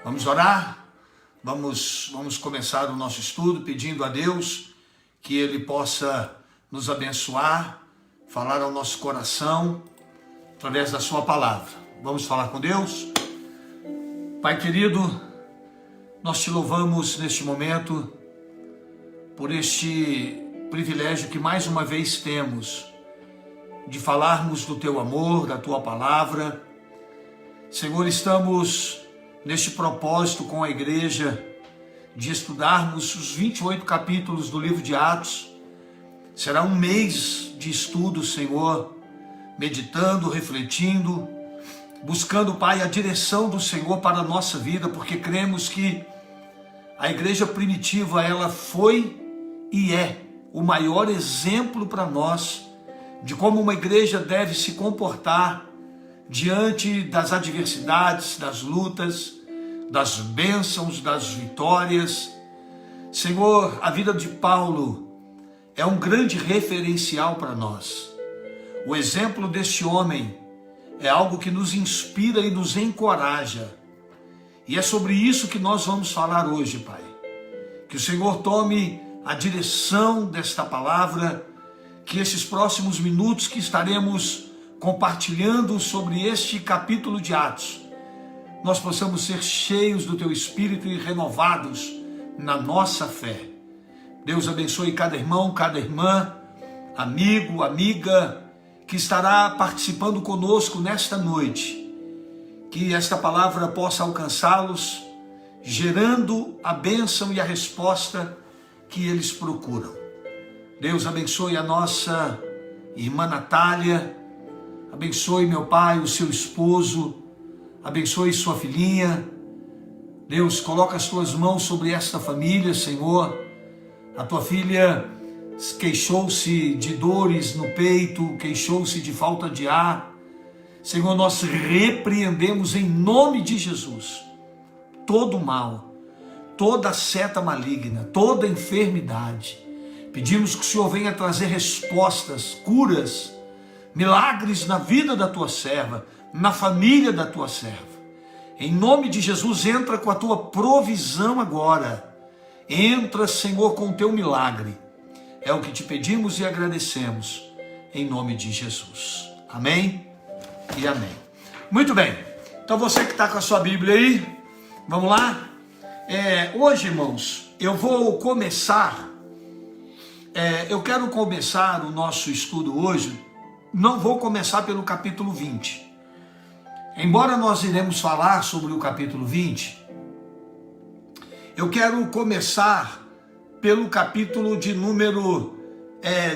Vamos orar? Vamos começar o nosso estudo pedindo a Deus que Ele possa nos abençoar, falar ao nosso coração através da sua palavra. Vamos falar com Deus? Pai querido, nós te louvamos neste momento por este privilégio que mais uma vez temos de falarmos do teu amor, da tua palavra. Senhor, estamos neste propósito com a igreja de estudarmos os 28 capítulos do livro de Atos. Será um mês de estudo, Senhor, meditando, refletindo, buscando, Pai, a direção do Senhor para a nossa vida, porque cremos que a igreja primitiva, ela foi e é o maior exemplo para nós de como uma igreja deve se comportar diante das adversidades, das lutas, das bênçãos, das vitórias. Senhor, a vida de Paulo é um grande referencial para nós. O exemplo deste homem é algo que nos inspira e nos encoraja. E é sobre isso que nós vamos falar hoje, Pai. Que o Senhor tome a direção desta palavra, que esses próximos minutos que estaremos compartilhando sobre este capítulo de Atos, nós possamos ser cheios do Teu Espírito e renovados na nossa fé. Deus abençoe cada irmão, cada irmã, amigo, amiga, que estará participando conosco nesta noite. Que esta palavra possa alcançá-los, gerando a bênção e a resposta que eles procuram. Deus abençoe a nossa irmã Natália, abençoe, meu Pai, o seu esposo, abençoe sua filhinha. Deus, coloca as tuas mãos sobre esta família, Senhor. A tua filha queixou-se de dores no peito, queixou-se de falta de ar. Senhor, nós repreendemos em nome de Jesus todo mal, toda seta maligna, toda enfermidade. Pedimos que o Senhor venha trazer respostas, curas, milagres na vida da tua serva, na família da tua serva. Em nome de Jesus, entra com a tua provisão agora. Entra, Senhor, com o teu milagre. É o que te pedimos e agradecemos, em nome de Jesus. Amém e amém. Muito bem, então você que está com a sua Bíblia aí, vamos lá? Hoje, irmãos, eu quero começar o nosso estudo hoje. Não vou começar pelo capítulo 20. Embora nós iremos falar sobre o capítulo 20, eu quero começar pelo capítulo de número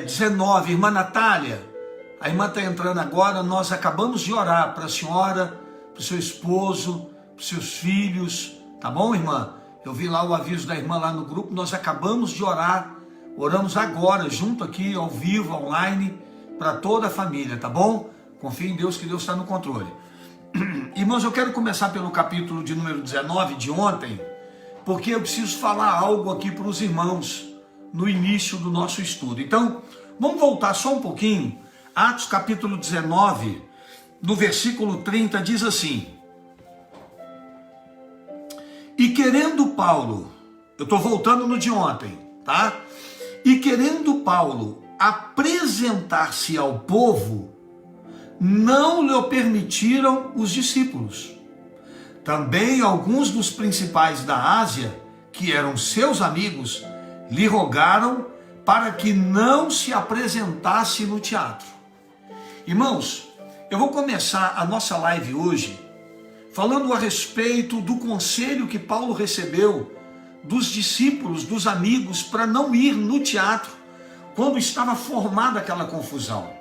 19. Irmã Natália, a irmã está entrando agora. Nós acabamos de orar para a senhora, para o seu esposo, para os seus filhos, tá bom, irmã? Eu vi lá o aviso da irmã lá no grupo. Nós acabamos de orar, oramos agora, junto aqui, ao vivo, online, para toda a família, tá bom? Confie em Deus, que Deus está no controle. Irmãos, eu quero começar pelo capítulo de número 19 de ontem, porque eu preciso falar algo aqui para os irmãos no início do nosso estudo. Então, vamos voltar só um pouquinho. Atos capítulo 19, no versículo 30, diz assim: E querendo Paulo, eu estou voltando no de ontem, tá? E querendo Paulo apresentar-se ao povo, não lhe permitiram os discípulos. Também alguns dos principais da Ásia, que eram seus amigos, lhe rogaram para que não se apresentasse no teatro. Irmãos, eu vou começar a nossa live hoje falando a respeito do conselho que Paulo recebeu dos discípulos, dos amigos, para não ir no teatro quando estava formada aquela confusão.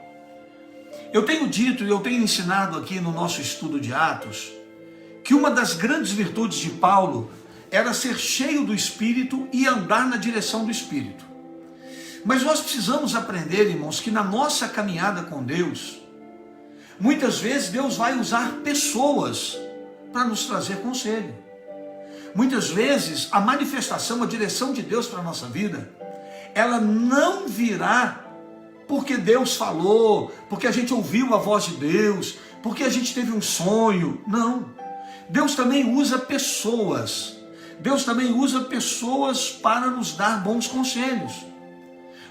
Eu tenho dito e eu tenho ensinado aqui no nosso estudo de Atos que uma das grandes virtudes de Paulo era ser cheio do Espírito e andar na direção do Espírito. Mas nós precisamos aprender, irmãos, que na nossa caminhada com Deus, muitas vezes Deus vai usar pessoas para nos trazer conselho. Muitas vezes a manifestação, a direção de Deus para a nossa vida, ela não virá porque Deus falou, porque a gente ouviu a voz de Deus, porque a gente teve um sonho. Não. Deus também usa pessoas. Deus também usa pessoas para nos dar bons conselhos.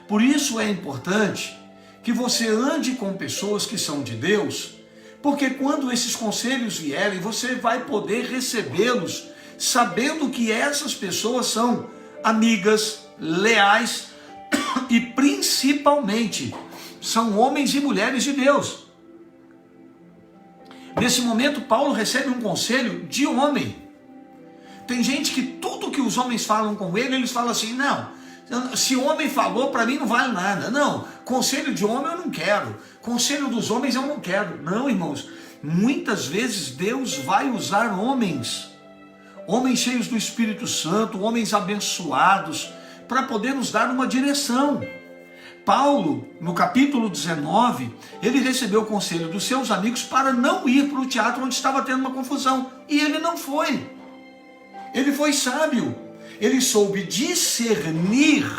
Por isso é importante que você ande com pessoas que são de Deus, porque quando esses conselhos vierem, você vai poder recebê-los, sabendo que essas pessoas são amigas, leais e principalmente são homens e mulheres de Deus. Nesse momento, Paulo recebe um conselho de homem. Tem gente que tudo que os homens falam com ele, eles falam assim, não, se homem falou, para mim não vale nada. Não, conselho de homem eu não quero, conselho dos homens eu não quero. Não, irmãos, muitas vezes Deus vai usar homens cheios do Espírito Santo, homens abençoados, para poder nos dar uma direção. Paulo, no capítulo 19, ele recebeu o conselho dos seus amigos para não ir para o teatro onde estava tendo uma confusão. E ele não foi. Ele foi sábio. Ele soube discernir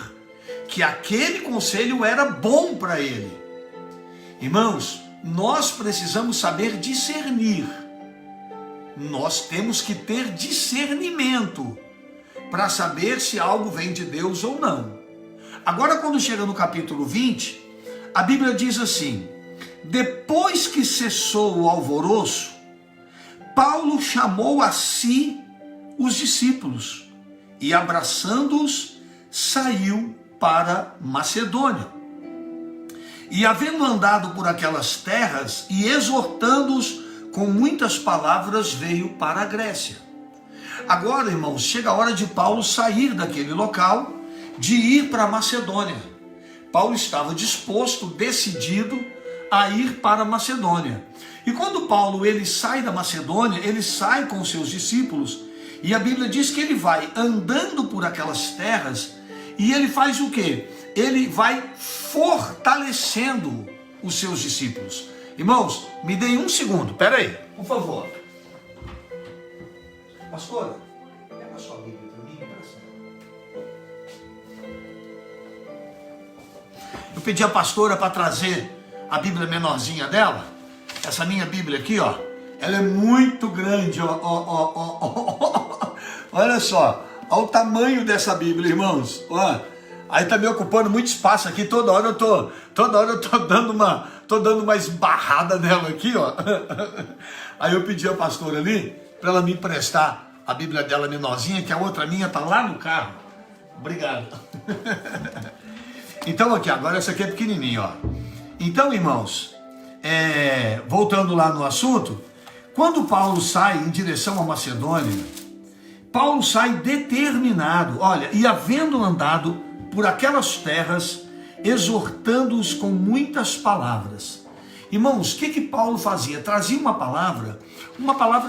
que aquele conselho era bom para ele. Irmãos, nós precisamos saber discernir. Nós temos que ter discernimento para saber se algo vem de Deus ou não. Agora, quando chega no capítulo 20, a Bíblia diz assim: depois que cessou o alvoroço, Paulo chamou a si os discípulos e, abraçando-os, saiu para Macedônia. E, havendo andado por aquelas terras e exortando-os com muitas palavras, veio para a Grécia. Agora, irmãos, chega a hora de Paulo sair daquele local, de ir para a Macedônia. Paulo estava disposto, decidido a ir para a Macedônia. E quando Paulo ele sai da Macedônia, ele sai com seus discípulos, e a Bíblia diz que ele vai andando por aquelas terras, e ele faz o quê? Ele vai fortalecendo os seus discípulos. Irmãos, me deem um segundo, espera aí, por favor. Pastora, pega a sua Bíblia para mim, eu pedi à pastora para trazer a Bíblia menorzinha dela. Essa minha Bíblia aqui, ó, ela é muito grande, ó. Olha só, olha o tamanho dessa Bíblia, irmãos. Ó, aí tá me ocupando muito espaço aqui. Toda hora eu tô dando uma esbarrada nela aqui, ó. Aí eu pedi à pastora ali para ela me emprestar a Bíblia dela menorzinha, que a outra minha tá lá no carro. Obrigado. Então aqui, agora essa aqui é pequenininha, ó. Então, irmãos, voltando lá no assunto, quando Paulo sai em direção à Macedônia, Paulo sai determinado, olha, e havendo andado por aquelas terras, exortando-os com muitas palavras. Irmãos, o que Paulo fazia? Trazia uma palavra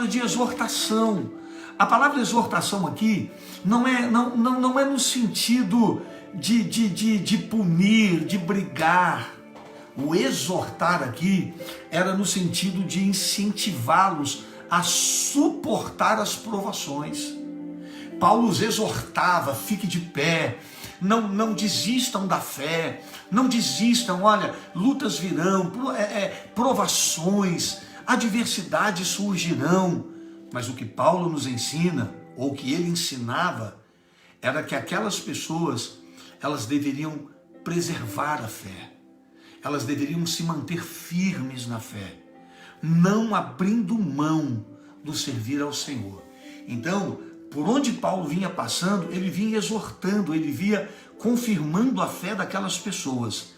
de exortação. A palavra exortação aqui não é no sentido de punir, de brigar. O exortar aqui era no sentido de incentivá-los a suportar as provações. Paulo os exortava: fique de pé, não desistam da fé, não desistam, olha, lutas virão, provações, adversidades surgirão. Mas o que Paulo nos ensina, ou o que ele ensinava, era que aquelas pessoas, elas deveriam preservar a fé. Elas deveriam se manter firmes na fé, não abrindo mão do servir ao Senhor. Então, por onde Paulo vinha passando, ele vinha exortando, ele vinha confirmando a fé daquelas pessoas.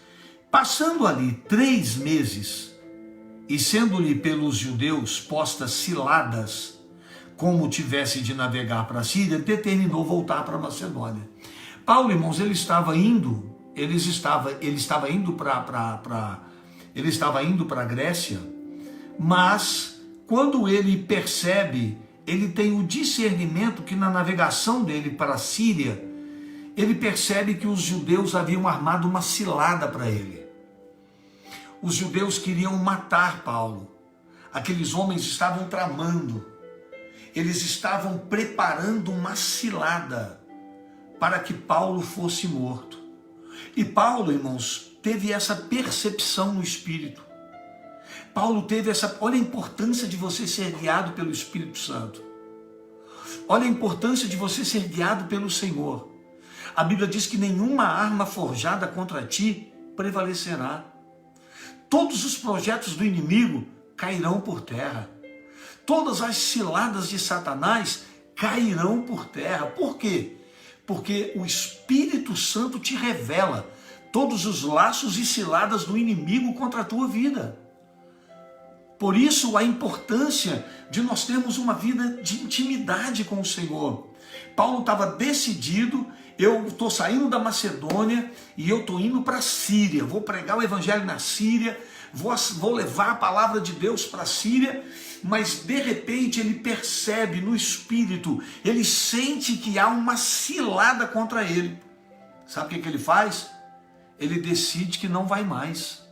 Passando ali 3 meses, e sendo-lhe pelos judeus postas ciladas, como tivesse de navegar para a Síria, determinou voltar para a Macedônia. Paulo, irmãos, ele estava indo para a Grécia, mas quando ele percebe, ele tem o discernimento que na navegação dele para a Síria, ele percebe que os judeus haviam armado uma cilada para ele. Os judeus queriam matar Paulo. Aqueles homens estavam tramando, eles estavam preparando uma cilada para que Paulo fosse morto. E Paulo, irmãos, teve essa percepção no Espírito. Paulo teve olha a importância de você ser guiado pelo Espírito Santo. Olha a importância de você ser guiado pelo Senhor. A Bíblia diz que nenhuma arma forjada contra ti prevalecerá. Todos os projetos do inimigo cairão por terra. Todas as ciladas de Satanás cairão por terra. Por quê? Porque o Espírito Santo te revela todos os laços e ciladas do inimigo contra a tua vida. Por isso a importância de nós termos uma vida de intimidade com o Senhor. Paulo estava decidido, eu estou saindo da Macedônia e eu estou indo para a Síria, vou pregar o evangelho na Síria, vou levar a palavra de Deus para a Síria, mas de repente ele percebe no Espírito, ele sente que há uma cilada contra ele. Sabe o que ele faz? Ele decide que não vai mais.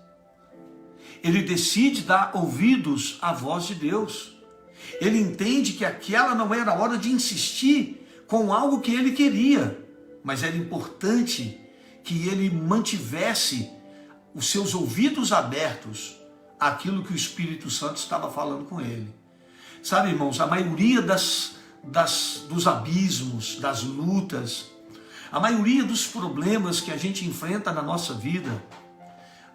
Ele decide dar ouvidos à voz de Deus. Ele entende que aquela não era a hora de insistir com algo que ele queria, mas era importante que ele mantivesse os seus ouvidos abertos àquilo que o Espírito Santo estava falando com ele. Sabe, irmãos, a maioria dos abismos, das lutas, a maioria dos problemas que a gente enfrenta na nossa vida,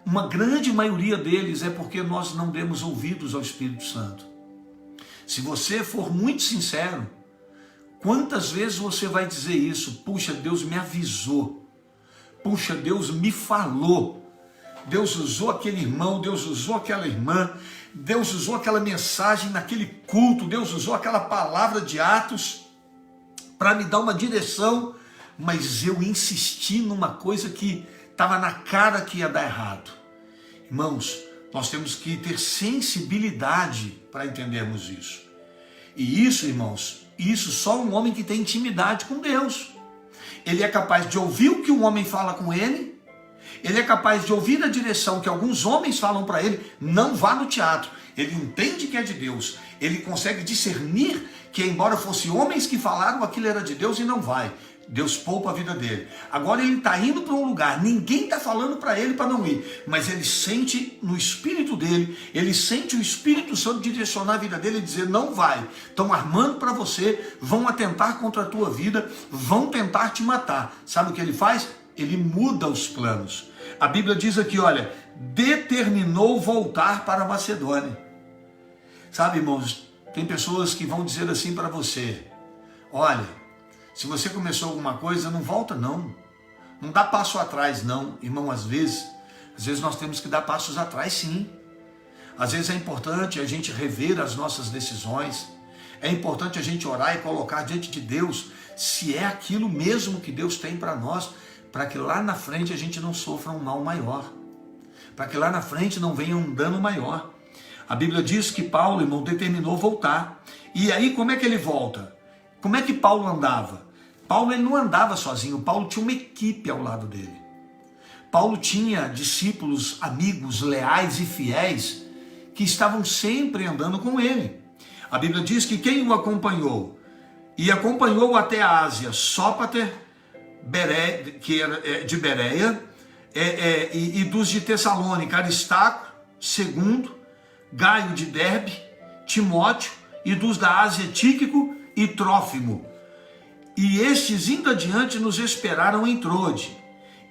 uma grande maioria deles é porque nós não demos ouvidos ao Espírito Santo. Se você for muito sincero, quantas vezes você vai dizer isso? Puxa, Deus me avisou. Puxa, Deus me falou. Deus usou aquele irmão, Deus usou aquela irmã, Deus usou aquela mensagem naquele culto, Deus usou aquela palavra de Atos para me dar uma direção, mas eu insisti numa coisa que estava na cara que ia dar errado. Irmãos, nós temos que ter sensibilidade para entendermos isso. E isso, irmãos, isso só um homem que tem intimidade com Deus. Ele é capaz de ouvir o que um homem fala com ele, ele é capaz de ouvir a direção que alguns homens falam para ele, não vá no teatro. Ele entende que é de Deus, ele consegue discernir que embora fossem homens que falaram, aquilo era de Deus e não vai. Deus poupa a vida dele. Agora ele está indo para um lugar, ninguém está falando para ele para não ir, mas ele sente no espírito dele, ele sente o Espírito Santo direcionar a vida dele e dizer, não vai, estão armando para você, vão atentar contra a tua vida, vão tentar te matar. Sabe o que ele faz? Ele muda os planos. A Bíblia diz aqui, olha, determinou voltar para a Macedônia. Sabe, irmãos, tem pessoas que vão dizer assim para você, olha, se você começou alguma coisa, não volta não. Não dá passo atrás não. Irmão, às vezes nós temos que dar passos atrás sim. Às vezes é importante a gente rever as nossas decisões. É importante a gente orar e colocar diante de Deus se é aquilo mesmo que Deus tem para nós, para que lá na frente a gente não sofra um mal maior. Para que lá na frente não venha um dano maior. A Bíblia diz que Paulo, irmão, determinou voltar. E aí como é que ele volta? Como é que Paulo andava? Paulo ele não andava sozinho, Paulo tinha uma equipe ao lado dele. Paulo tinha discípulos, amigos, leais e fiéis, que estavam sempre andando com ele. A Bíblia diz que quem o acompanhou? E acompanhou até a Ásia, Sópater, que era de Bereia, e dos de Tessalônica, Aristarco, segundo, Gaio de Derbe, Timóteo, e dos da Ásia, Tíquico e Trófimo. E estes indo adiante nos esperaram em Trode.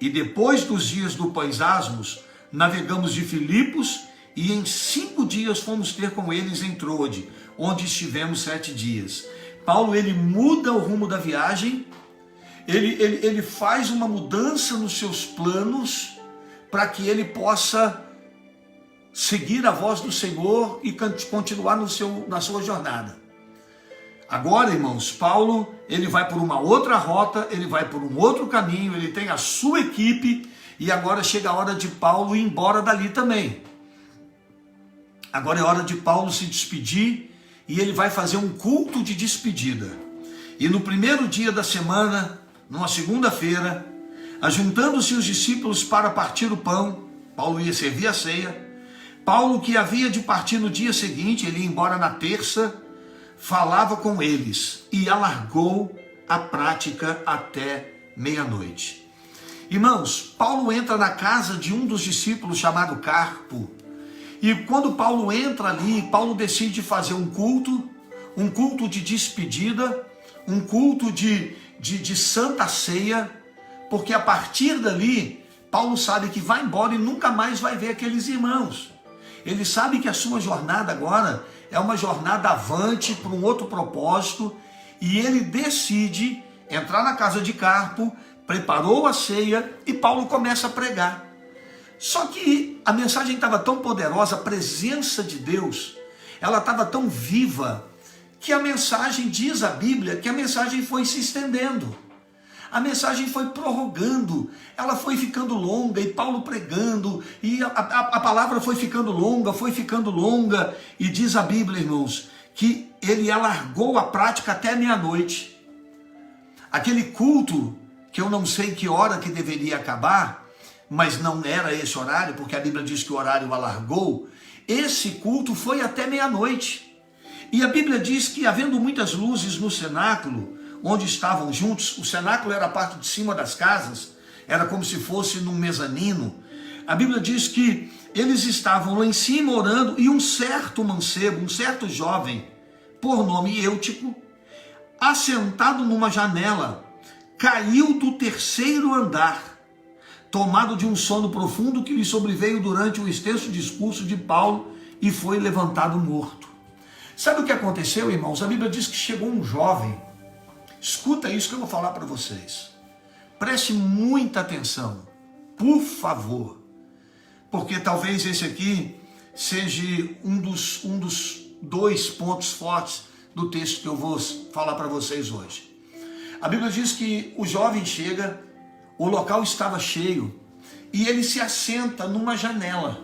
E depois dos dias do Pães Asmos, navegamos de Filipos e em 5 dias fomos ter com eles em Trode, onde estivemos 7 dias. Paulo ele muda o rumo da viagem, ele faz uma mudança nos seus planos para que ele possa seguir a voz do Senhor e continuar na sua jornada. Agora, irmãos, Paulo, ele vai por uma outra rota, ele vai por um outro caminho, ele tem a sua equipe, e agora chega a hora de Paulo ir embora dali também. Agora é hora de Paulo se despedir, e ele vai fazer um culto de despedida. E no primeiro dia da semana, numa segunda-feira, ajuntando-se os discípulos para partir o pão, Paulo ia servir a ceia. Paulo, que havia de partir no dia seguinte, ele ia embora na terça, falava com eles e alargou a prática até meia-noite. Irmãos, Paulo entra na casa de um dos discípulos chamado Carpo, e quando Paulo entra ali, Paulo decide fazer um culto de despedida, um culto de santa ceia, porque a partir dali, Paulo sabe que vai embora e nunca mais vai ver aqueles irmãos. Ele sabe que a sua jornada agora é uma jornada avante para um outro propósito, e ele decide entrar na casa de Carpo, preparou a ceia e Paulo começa a pregar. Só que a mensagem estava tão poderosa, a presença de Deus, ela estava tão viva, que a mensagem, diz a Bíblia, que a mensagem foi se estendendo. A mensagem foi prorrogando, ela foi ficando longa, e Paulo pregando, e a palavra foi ficando longa, e diz a Bíblia, irmãos, que ele alargou a prática até meia-noite. Aquele culto, que eu não sei que hora que deveria acabar, mas não era esse horário, porque a Bíblia diz que o horário alargou, esse culto foi até meia-noite. E a Bíblia diz que, havendo muitas luzes no cenáculo, onde estavam juntos, o cenáculo era a parte de cima das casas, era como se fosse num mezanino. A Bíblia diz que eles estavam lá em cima orando, e um certo mancebo, um certo jovem, por nome Eutico, assentado numa janela, caiu do terceiro andar, tomado de um sono profundo que lhe sobreveio durante o extenso discurso de Paulo, e foi levantado morto. Sabe o que aconteceu, irmãos? A Bíblia diz que chegou um jovem. Escuta isso que eu vou falar para vocês. Preste muita atenção, por favor, porque talvez esse aqui seja um dos dois pontos fortes do texto que eu vou falar para vocês hoje. A Bíblia diz que o jovem chega, o local estava cheio, e ele se assenta numa janela.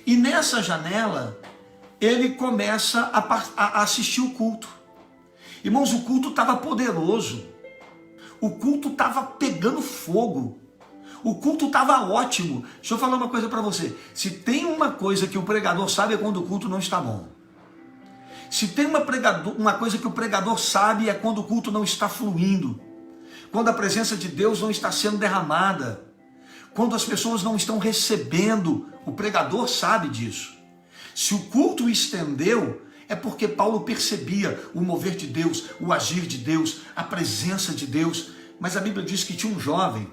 E nessa janela, ele começa a assistir o culto. Irmãos, o culto estava poderoso, o culto estava pegando fogo, o culto estava ótimo. Deixa eu falar uma coisa para você, se tem uma coisa que o pregador sabe é quando o culto não está bom. Se tem uma coisa que o pregador sabe é quando o culto não está fluindo, quando a presença de Deus não está sendo derramada, quando as pessoas não estão recebendo, o pregador sabe disso. Se o culto estendeu, é porque Paulo percebia o mover de Deus, o agir de Deus, a presença de Deus. Mas a Bíblia diz que tinha um jovem,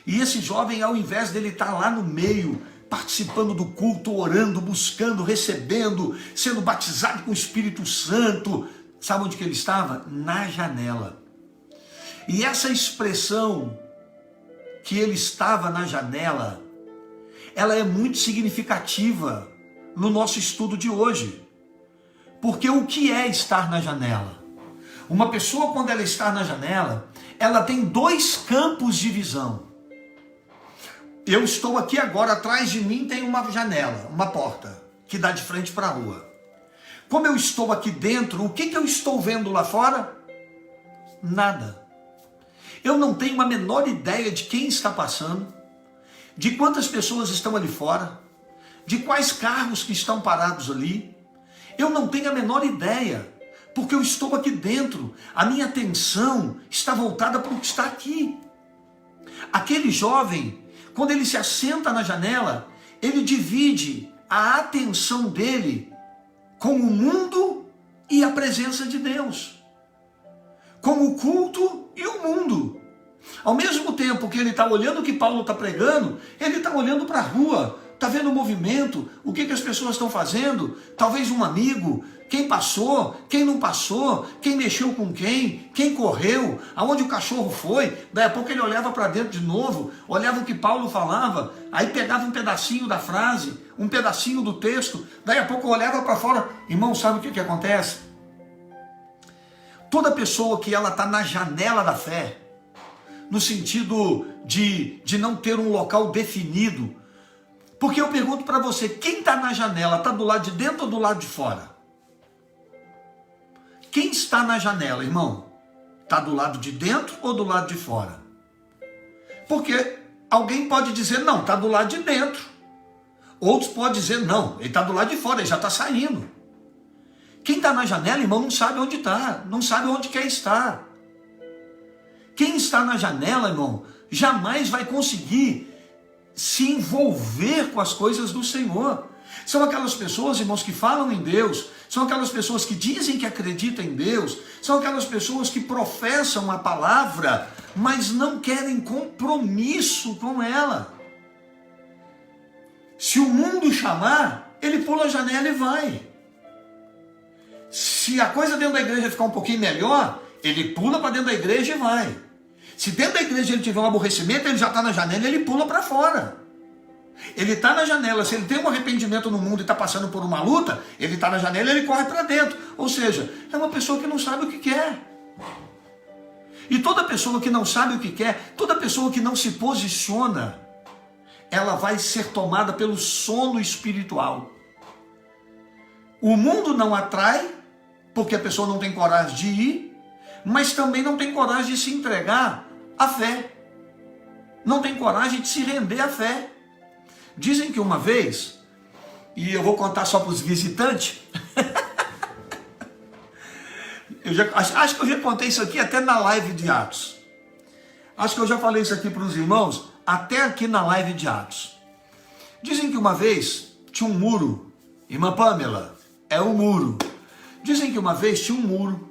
e esse jovem, ao invés dele estar lá no meio, participando do culto, orando, buscando, recebendo, sendo batizado com o Espírito Santo, sabe onde que ele estava? Na janela. E essa expressão, que ele estava na janela, ela é muito significativa no nosso estudo de hoje. Porque o que é estar na janela? Uma pessoa, quando ela está na janela, ela tem dois campos de visão. Eu estou aqui agora, atrás de mim tem uma janela, uma porta, que dá de frente para a rua. Como eu estou aqui dentro, o que eu estou vendo lá fora? Nada. Eu não tenho a menor ideia de quem está passando, de quantas pessoas estão ali fora, de quais carros que estão parados ali. Eu não tenho a menor ideia, porque eu estou aqui dentro, a minha atenção está voltada para o que está aqui. Aquele jovem, quando ele se assenta na janela, ele divide a atenção dele com o mundo e a presença de Deus, com o culto e o mundo. Ao mesmo tempo que ele está olhando o que Paulo está pregando, ele está olhando para a rua, está vendo o movimento, o que as pessoas estão fazendo, talvez um amigo, quem passou, quem não passou, quem mexeu com quem correu, aonde o cachorro foi. Daí a pouco ele olhava para dentro de novo, olhava o que Paulo falava, aí pegava um pedacinho da frase, um pedacinho do texto, daí a pouco olhava para fora. Irmão, sabe o que acontece? Toda pessoa que ela está na janela da fé, no sentido de não ter um local definido, porque eu pergunto para você, quem está na janela, está do lado de dentro ou do lado de fora? Quem está na janela, irmão? Está do lado de dentro ou do lado de fora? Porque alguém pode dizer, não, está do lado de dentro. Outros podem dizer, não, ele está do lado de fora, ele já está saindo. Quem está na janela, irmão, não sabe onde está, não sabe onde quer estar. Quem está na janela, irmão, jamais vai conseguir se envolver com as coisas do Senhor. São aquelas pessoas, irmãos, que falam em Deus, são aquelas pessoas que dizem que acreditam em Deus, são aquelas pessoas que professam a palavra, mas não querem compromisso com ela. Se o mundo chamar, ele pula a janela e vai. Se a coisa dentro da igreja ficar um pouquinho melhor, ele pula para dentro da igreja e vai. Se dentro da igreja ele tiver um aborrecimento, ele já está na janela e ele pula para fora. Ele está na janela, se ele tem um arrependimento no mundo e está passando por uma luta, ele está na janela e ele corre para dentro. Ou seja, é uma pessoa que não sabe o que quer. E toda pessoa que não sabe o que quer, toda pessoa que não se posiciona, ela vai ser tomada pelo sono espiritual. O mundo não atrai, porque a pessoa não tem coragem de ir, mas também não tem coragem de se entregar à fé. Não tem coragem de se render à fé. Dizem que uma vez, e eu vou contar só para os visitantes, acho que eu já contei isso aqui até na live de Atos. Acho que eu já falei isso aqui para os irmãos, até aqui na live de Atos. Dizem que uma vez tinha um muro, irmã Pamela, é um muro. Dizem que uma vez tinha um muro,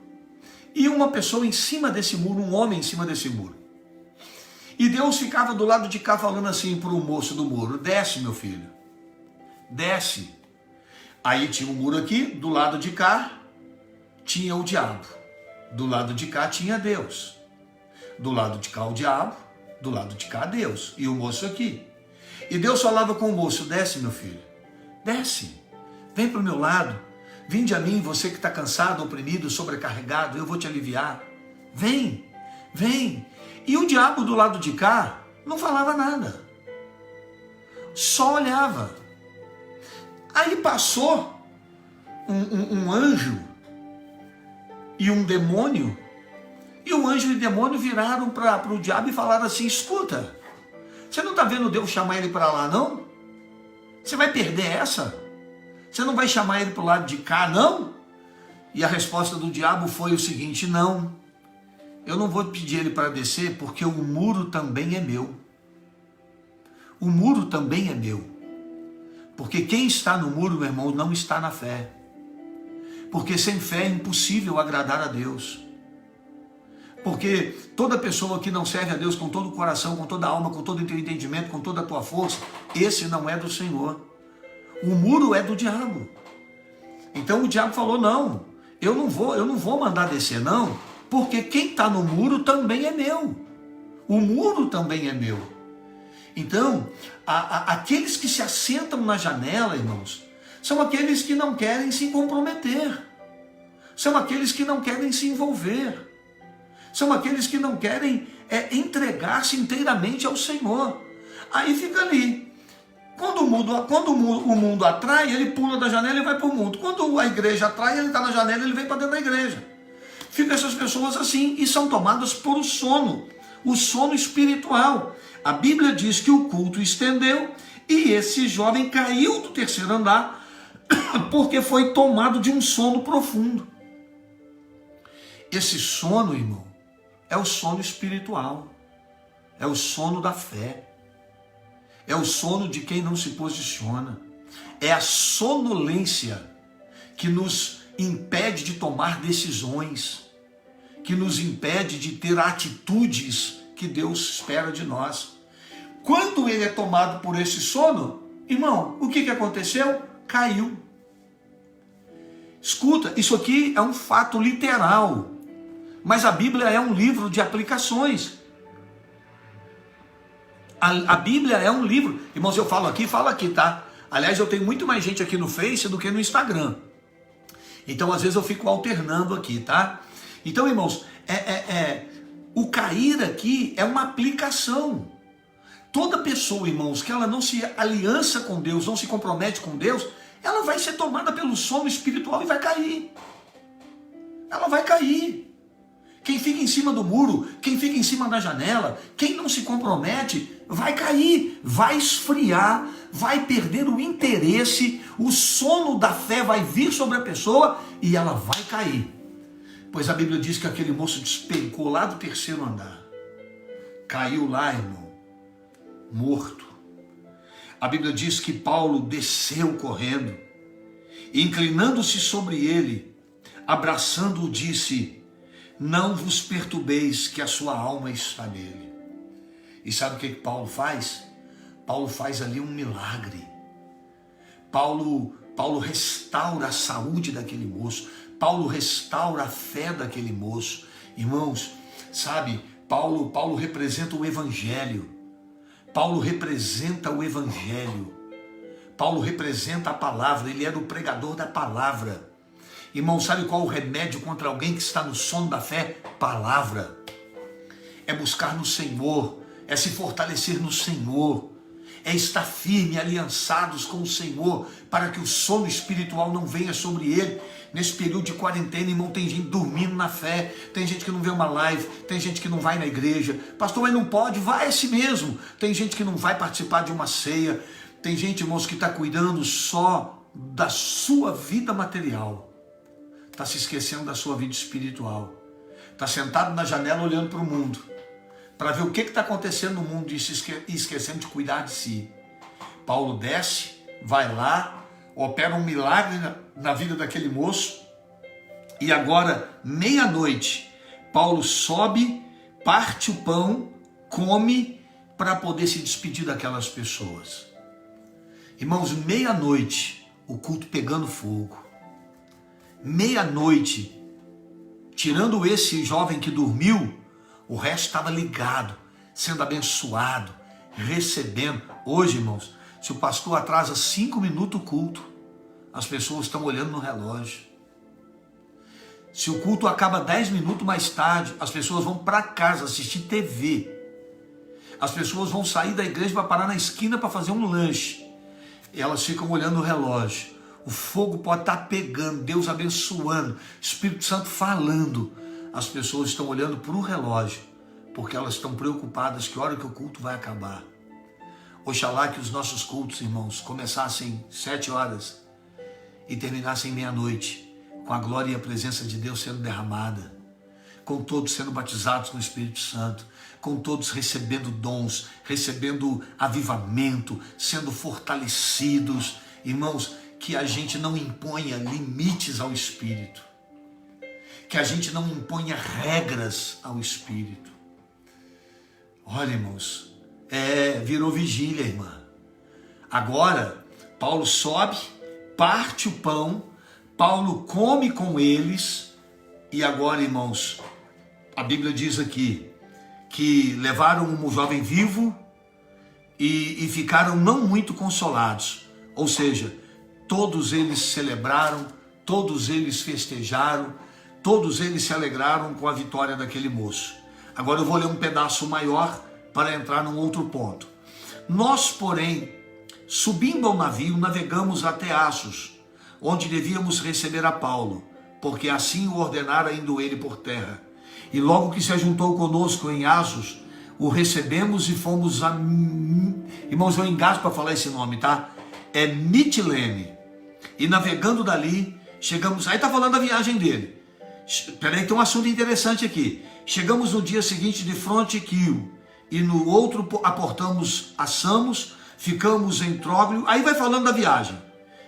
e uma pessoa em cima desse muro, um homem em cima desse muro. E Deus ficava do lado de cá falando assim para o moço do muro: desce, meu filho, desce. Aí tinha um muro aqui, do lado de cá tinha o diabo, do lado de cá tinha Deus, do lado de cá o diabo, do lado de cá Deus, e o moço aqui. E Deus falava com o moço: desce, meu filho, desce, vem para o meu lado, vinde a mim, você que está cansado, oprimido, sobrecarregado, eu vou te aliviar. Vem, vem. E o diabo do lado de cá não falava nada, só olhava. Aí passou um anjo e um demônio, e o anjo e o demônio viraram para o diabo e falaram assim: escuta, você não está vendo Deus chamar ele para lá, não? Você vai perder essa? Você não vai chamar ele para o lado de cá, não? E a resposta do diabo foi o seguinte: não, eu não vou pedir ele para descer, porque o muro também é meu. O muro também é meu. Porque quem está no muro, meu irmão, não está na fé. Porque sem fé é impossível agradar a Deus. Porque toda pessoa que não serve a Deus com todo o coração, com toda a alma, com todo o teu entendimento, com toda a tua força, esse não é do Senhor. O muro é do diabo. Então o diabo falou: não, eu não vou mandar descer, não. Porque quem está no muro também é meu. O muro também é meu. Então, aqueles que se assentam na janela, irmãos, são aqueles que não querem se comprometer. São aqueles que não querem se envolver. São aqueles que não querem entregar-se inteiramente ao Senhor. Aí fica ali. Quando o mundo atrai, ele pula da janela e vai para o mundo. Quando a igreja atrai, ele está na janela e ele vem para dentro da igreja. Ficam essas pessoas assim e são tomadas por o sono espiritual. A Bíblia diz que o culto estendeu e esse jovem caiu do terceiro andar porque foi tomado de um sono profundo. Esse sono, irmão, é o sono espiritual, é o sono da fé, é o sono de quem não se posiciona, é a sonolência que nos impede de tomar decisões, que nos impede de ter atitudes que Deus espera de nós. Quando ele é tomado por esse sono, irmão, o que aconteceu? Caiu. Escuta, isso aqui é um fato literal, mas a Bíblia é um livro de aplicações. A Bíblia é um livro. Irmãos, eu falo aqui, tá? Aliás, eu tenho muito mais gente aqui no Face do que no Instagram. Então, às vezes, eu fico alternando aqui, tá? Então, irmãos, o cair aqui é uma aplicação. Toda pessoa, irmãos, que ela não se aliança com Deus, não se compromete com Deus, ela vai ser tomada pelo sono espiritual e vai cair. Ela vai cair. Quem fica em cima do muro, quem fica em cima da janela, quem não se compromete, vai cair, vai esfriar, vai perder o interesse, o sono da fé vai vir sobre a pessoa e ela vai cair. Pois a Bíblia diz que aquele moço despencou lá do terceiro andar. Caiu lá, irmão, morto. A Bíblia diz que Paulo desceu correndo, e inclinando-se sobre ele, abraçando-o, disse: não vos perturbeis, que a sua alma está nele. E sabe o que Paulo faz? Paulo faz ali um milagre. Paulo restaura a saúde daquele moço. Paulo restaura a fé daquele moço. Irmãos, sabe, Paulo representa o Evangelho. Paulo representa o Evangelho. Paulo representa a palavra. Ele era o pregador da palavra. Irmão, sabe qual o remédio contra alguém que está no sono da fé? Palavra. É buscar no Senhor, é se fortalecer no Senhor, é estar firme, aliançados com o Senhor, para que o sono espiritual não venha sobre ele. Nesse período de quarentena, irmão, tem gente dormindo na fé, tem gente que não vê uma live, tem gente que não vai na igreja. Pastor, mas não pode, vai assim mesmo. Tem gente que não vai participar de uma ceia, tem gente, irmãos, que está cuidando só da sua vida material. Está se esquecendo da sua vida espiritual. Está sentado na janela olhando para o mundo, para ver o que está acontecendo no mundo e esquecendo de cuidar de si. Paulo desce, vai lá, opera um milagre na vida daquele moço, e agora, meia-noite, Paulo sobe, parte o pão, come, para poder se despedir daquelas pessoas. Irmãos, meia-noite, o culto pegando fogo. Meia-noite, tirando esse jovem que dormiu, o resto estava ligado, sendo abençoado, recebendo. Hoje, irmãos, se o pastor atrasa 5 minutos o culto, as pessoas estão olhando no relógio. Se o culto acaba 10 minutos mais tarde, as pessoas vão para casa assistir TV. As pessoas vão sair da igreja para parar na esquina para fazer um lanche. E elas ficam olhando no relógio. O fogo pode estar pegando, Deus abençoando, Espírito Santo falando. As pessoas estão olhando para o relógio, porque elas estão preocupadas que hora que o culto vai acabar. Oxalá que os nossos cultos, irmãos, começassem 7 horas e terminassem meia-noite, com a glória e a presença de Deus sendo derramada, com todos sendo batizados no Espírito Santo, com todos recebendo dons, recebendo avivamento, sendo fortalecidos. Irmãos, que a gente não imponha limites ao Espírito, que a gente não imponha regras ao Espírito. Olha, irmãos, virou vigília, irmã. Agora, Paulo sobe, parte o pão, Paulo come com eles, e agora, irmãos, a Bíblia diz aqui, que levaram um jovem vivo e ficaram não muito consolados, ou seja, todos eles celebraram, todos eles festejaram, todos eles se alegraram com a vitória daquele moço. Agora eu vou ler um pedaço maior para entrar num outro ponto. Nós, porém, subindo ao navio, navegamos até Assos, onde devíamos receber a Paulo, porque assim o ordenara indo ele por terra. E logo que se ajuntou conosco em Assos, o recebemos e fomos a... Irmãos, eu engasgo para falar esse nome, tá? É Mitilene. E navegando dali, chegamos... Aí está falando da viagem dele. Peraí, tem um assunto interessante aqui. Chegamos no dia seguinte de Frontiquio, e no outro aportamos a Samos, ficamos em Tróglio. Aí vai falando da viagem.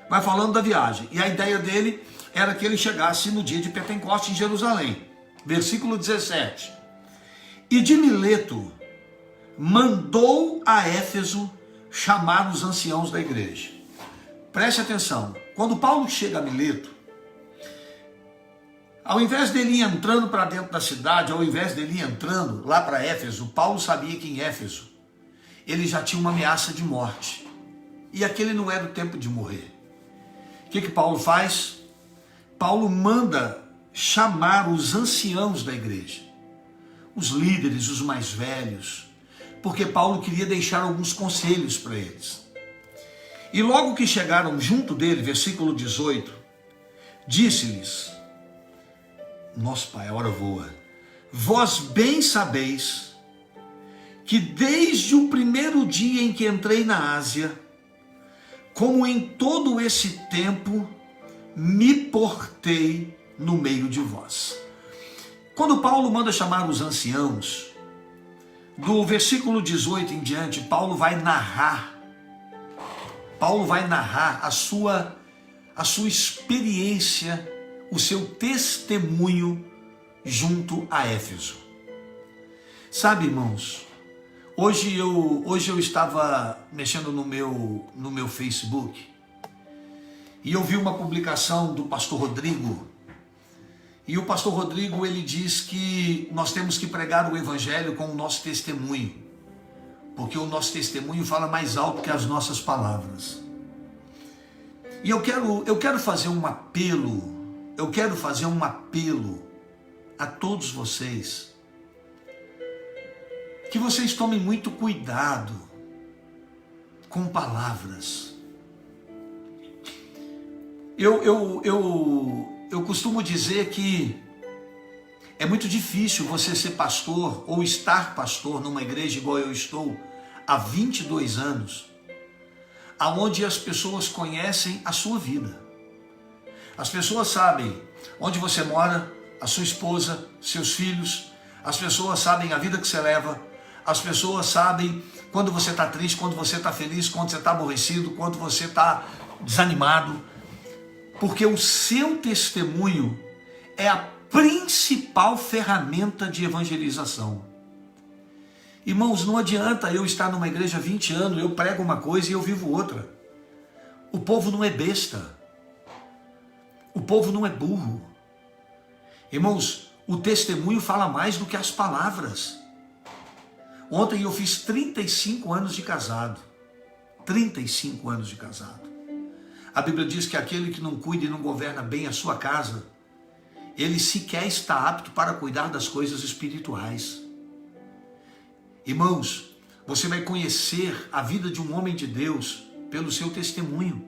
Vai falando da viagem. E a ideia dele era que ele chegasse no dia de Pentecoste em Jerusalém. Versículo 17. E de Mileto mandou a Éfeso chamar os anciãos da igreja. Preste atenção. Quando Paulo chega a Mileto, ao invés dele ir entrando para dentro da cidade, ao invés dele ir entrando lá para Éfeso, Paulo sabia que em Éfeso ele já tinha uma ameaça de morte. E aquele não era o tempo de morrer. O que Paulo faz? Paulo manda chamar os anciãos da igreja, os líderes, os mais velhos, porque Paulo queria deixar alguns conselhos para eles. E logo que chegaram junto dele, versículo 18, disse-lhes: nosso Pai, a hora voa, vós bem sabeis que desde o primeiro dia em que entrei na Ásia, como em todo esse tempo, me portei no meio de vós. Quando Paulo manda chamar os anciãos, do versículo 18 em diante, Paulo vai narrar Paulo vai narrar a sua experiência, o seu testemunho junto a Éfeso. Sabe, irmãos, hoje eu estava mexendo no meu Facebook e eu vi uma publicação do pastor Rodrigo. E o pastor Rodrigo, ele diz que nós temos que pregar o evangelho com o nosso testemunho, porque o nosso testemunho fala mais alto que as nossas palavras. E eu quero fazer um apelo, a todos vocês, que vocês tomem muito cuidado com palavras. Eu costumo dizer que é muito difícil você ser pastor ou estar pastor numa igreja igual eu estou há 22 anos, aonde as pessoas conhecem a sua vida. As pessoas sabem onde você mora, a sua esposa, seus filhos. As pessoas sabem a vida que você leva. As pessoas sabem quando você está triste, quando você está feliz, quando você está aborrecido, quando você está desanimado. Porque o seu testemunho é a principal ferramenta de evangelização. Irmãos, não adianta eu estar numa igreja há 20 anos, eu prego uma coisa e eu vivo outra. O povo não é besta. O povo não é burro. Irmãos, o testemunho fala mais do que as palavras. Ontem eu fiz 35 anos de casado. 35 anos de casado. A Bíblia diz que aquele que não cuida e não governa bem a sua casa, ele sequer está apto para cuidar das coisas espirituais. Irmãos, você vai conhecer a vida de um homem de Deus pelo seu testemunho,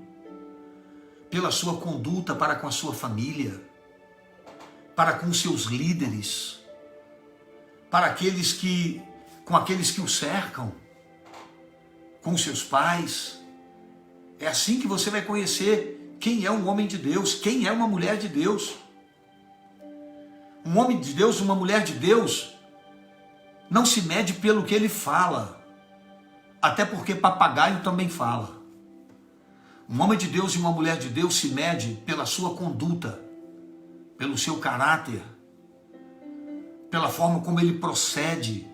pela sua conduta para com a sua família, para com seus líderes, para com aqueles que o cercam, com seus pais. É assim que você vai conhecer quem é um homem de Deus, quem é uma mulher de Deus. Um homem de Deus, uma mulher de Deus, não se mede pelo que ele fala, até porque papagaio também fala. Um homem de Deus e uma mulher de Deus se mede pela sua conduta, pelo seu caráter, pela forma como ele procede.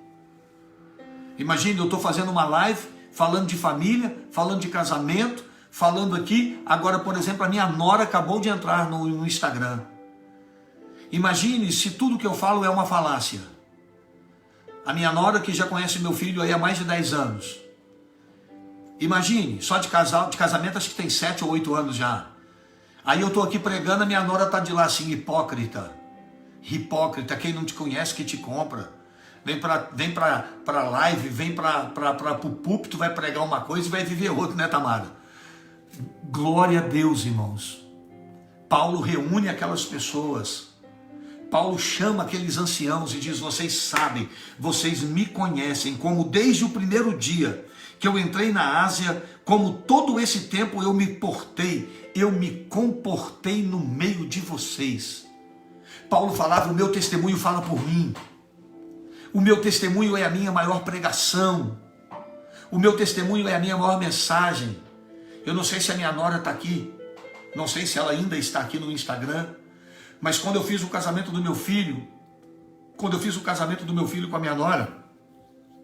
Imagine, eu estou fazendo uma live, falando de família, falando de casamento, falando aqui, agora, por exemplo, a minha nora acabou de entrar no Instagram. Imagine se tudo que eu falo é uma falácia. A minha nora, que já conhece meu filho aí há mais de 10 anos. Imagine, só de casamento acho que tem 7 ou 8 anos já. Aí eu estou aqui pregando, a minha nora está de lá assim, hipócrita. Hipócrita, quem não te conhece que te compra. Vem para live, vem para o púlpito, vai pregar uma coisa e vai viver outra, né, Tamara? Glória a Deus, irmãos. Paulo reúne aquelas pessoas. Paulo chama aqueles anciãos e diz: vocês sabem, vocês me conhecem, como desde o primeiro dia que eu entrei na Ásia, como todo esse tempo eu me comportei no meio de vocês. Paulo falava: o meu testemunho fala por mim. O meu testemunho é a minha maior pregação. O meu testemunho é a minha maior mensagem. Eu não sei se a minha nora está aqui, não sei se ela ainda está aqui no Instagram, mas quando eu fiz o casamento do meu filho, com a minha nora,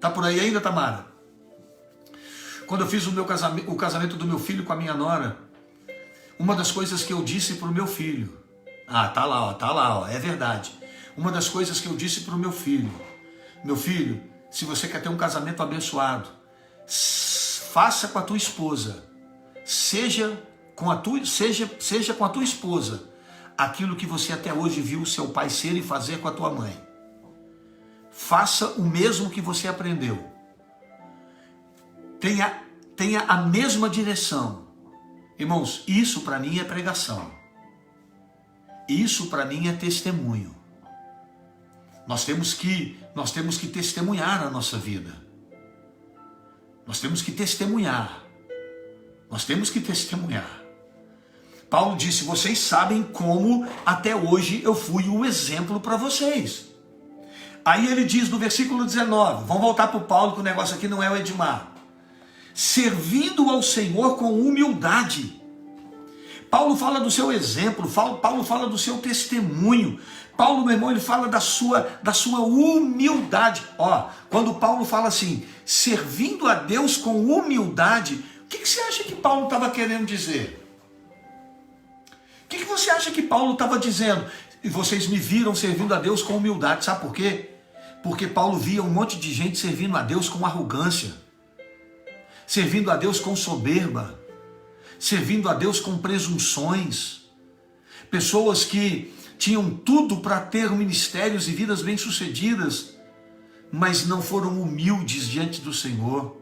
tá por aí ainda, Tamara? Quando eu fiz o casamento do meu filho com a minha nora, uma das coisas que eu disse para o meu filho, tá lá, ó, é verdade. Uma das coisas que eu disse para o meu filho, se você quer ter um casamento abençoado, faça com a tua esposa, seja com a tua esposa, aquilo que você até hoje viu o seu pai ser e fazer com a tua mãe. Faça o mesmo que você aprendeu. Tenha a mesma direção. Irmãos, isso para mim é pregação. Isso para mim é testemunho. Nós temos que testemunhar a nossa vida. Nós temos que testemunhar. Paulo disse: vocês sabem como até hoje eu fui um exemplo para vocês. Aí ele diz no versículo 19, vamos voltar para o Paulo, que o negócio aqui não é o Edmar. servindo ao Senhor com humildade. Paulo fala do seu exemplo, Paulo fala do seu testemunho. Paulo, meu irmão, ele fala da sua humildade. Ó, quando Paulo fala assim, servindo a Deus com humildade, o que você acha que Paulo estava querendo dizer? O que você acha que Paulo estava dizendo? E vocês me viram servindo a Deus com humildade, sabe por quê? Porque Paulo via um monte de gente servindo a Deus com arrogância, servindo a Deus com soberba, servindo a Deus com presunções, pessoas que tinham tudo para ter ministérios e vidas bem-sucedidas, mas não foram humildes diante do Senhor,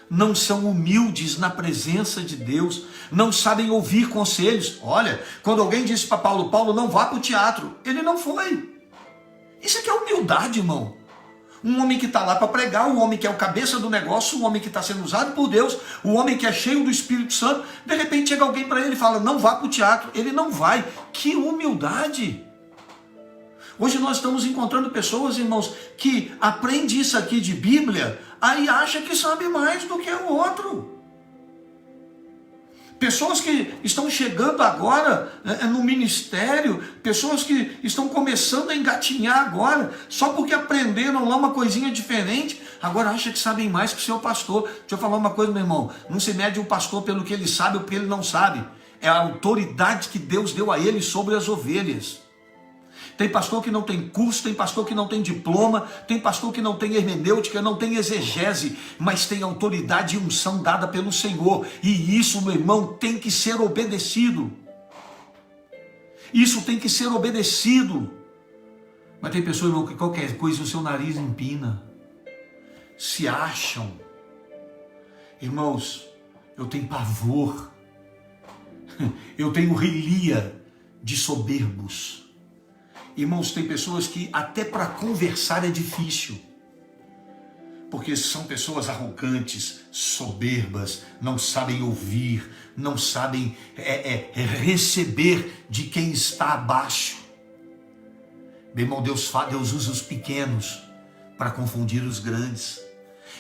não são humildes na presença de Deus, não sabem ouvir conselhos. Olha, quando alguém disse para Paulo, Paulo, não vá para o teatro, ele não foi. Isso aqui é humildade, irmão. Um homem que está lá para pregar, um homem que é o cabeça do negócio, um homem que está sendo usado por Deus, um homem que é cheio do Espírito Santo, de repente chega alguém para ele e fala, não vá para o teatro, ele não vai. Que humildade! Hoje nós estamos encontrando pessoas, irmãos, que aprendem isso aqui de Bíblia, aí acha que sabe mais do que o outro. Pessoas que estão chegando agora no ministério, pessoas que estão começando a engatinhar agora, só porque aprenderam lá uma coisinha diferente, agora acha que sabem mais que o seu pastor. Deixa eu falar uma coisa, meu irmão, não se mede um pastor pelo que ele sabe ou pelo que ele não sabe, é a autoridade que Deus deu a ele sobre as ovelhas. Tem pastor que não tem curso, tem pastor que não tem diploma, tem pastor que não tem hermenêutica, não tem exegese, mas tem autoridade e unção dada pelo Senhor. E isso, meu irmão, tem que ser obedecido. Isso tem que ser obedecido. Mas tem pessoas, irmão, que qualquer coisa o seu nariz empina. Se acham. Irmãos, eu tenho pavor. Eu tenho relia de soberbos. Irmãos, tem pessoas que até para conversar é difícil, porque são pessoas arrogantes, soberbas, não sabem ouvir, não sabem receber de quem está abaixo. Meu irmão, Deus usa os pequenos para confundir os grandes.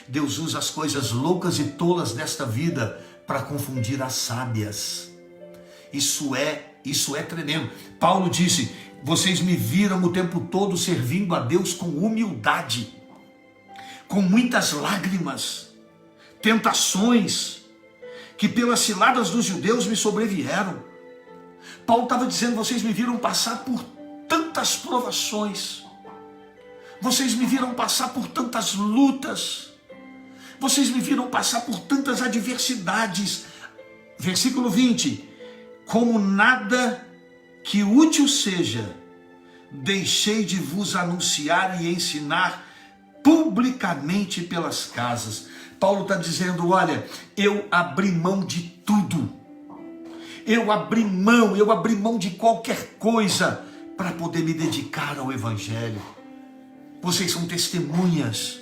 Deus usa as coisas loucas e tolas desta vida para confundir as sábias. Isso é tremendo. Paulo disse, vocês me viram o tempo todo servindo a Deus com humildade, com muitas lágrimas, tentações, que pelas ciladas dos judeus me sobrevieram. Paulo estava dizendo, vocês me viram passar por tantas provações, vocês me viram passar por tantas lutas, vocês me viram passar por tantas adversidades. Versículo 20, como nada que útil seja, deixei de vos anunciar e ensinar publicamente pelas casas. Paulo está dizendo, olha, eu abri mão de tudo. Eu abri mão de qualquer coisa para poder me dedicar ao Evangelho. Vocês são testemunhas.